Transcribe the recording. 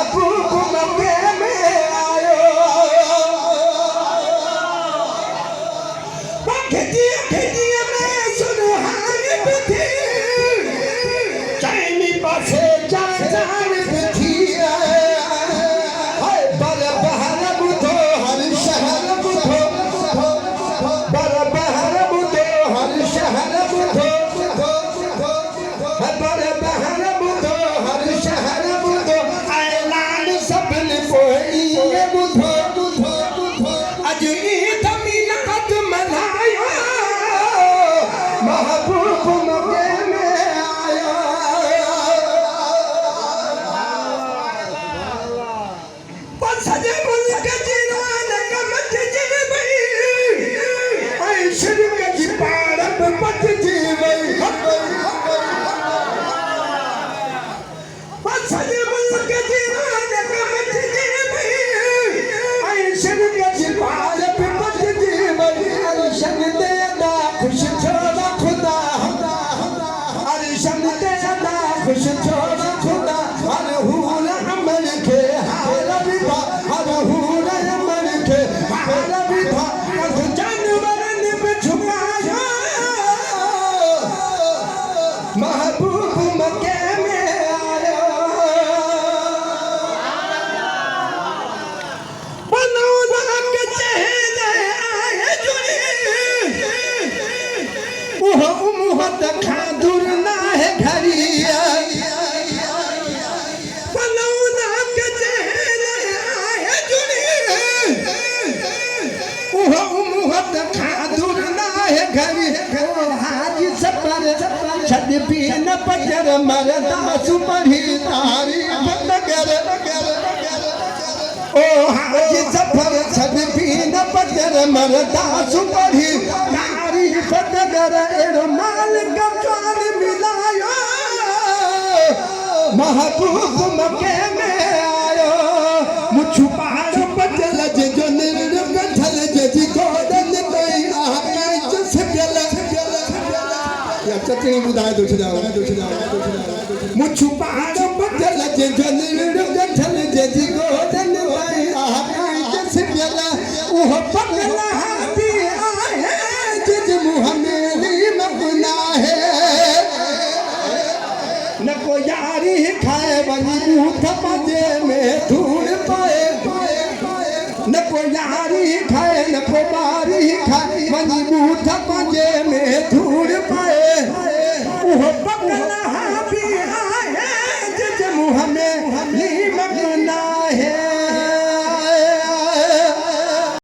महबूब मक्के में आयो खिजिए में सुनहान बिथी चाइनी पासे चाचान बिथी बर बहर बुधो हर शहर बुधो बर बहर बुधो हर शहर बुधो बर बहर बुधो हर शहर बुधो ऐलान सबन कोई बुधो अज ईद मिलाद मनायो महबूब मक्के में आयो सजे मुल्क जिरान कमत जी भई ऐ शिरक जी पारब पत जी भई सजे मुल्क जिरान कमत जी भई ऐ शिरक जी पारब पत जी भई अरशन दे अदा खुश छोड़ा खुदा अरशन दे अदा खुश छोड़ा खुदा हर हूल अमल के हाल विधा हर हूल अमल के हाल विधा कद जानवरन में छुपाया महबूब मक्के में आयो बनौदा के चेहरे आए जुड़ी ओह उम्मत खादुर ना है घरिया बनौदा के चेहरे आए जुड़ी ओह उम्मत खादुर ना है घरी हाजी सफर छद भी न पजर मरदा सुपरी तारीफ नगर ओ हाजी सफर छद भी न पजर मरदा सुपरी तारीफ नगर एड़ो माल गमचान मिलायो महबूब मक्के में आयो मुछु पहाड़ बदल जो निर्ग थल जी गोदन कोई आके जसगल या चटनी बुधाए दो मुछु पहाड़ बदल जो निर्ग थल जी गोदन कोई आके जसगल ओह पगला हाथी आए जिज मुँह मेरी मगना है न को यारी खाए वही बूथ मजे में धूल पाए न को यारी खाए न को बारी खाए वही बूथ मजे में धूल पाए ओह पगला भी आए जिस मुँह में नी मगना है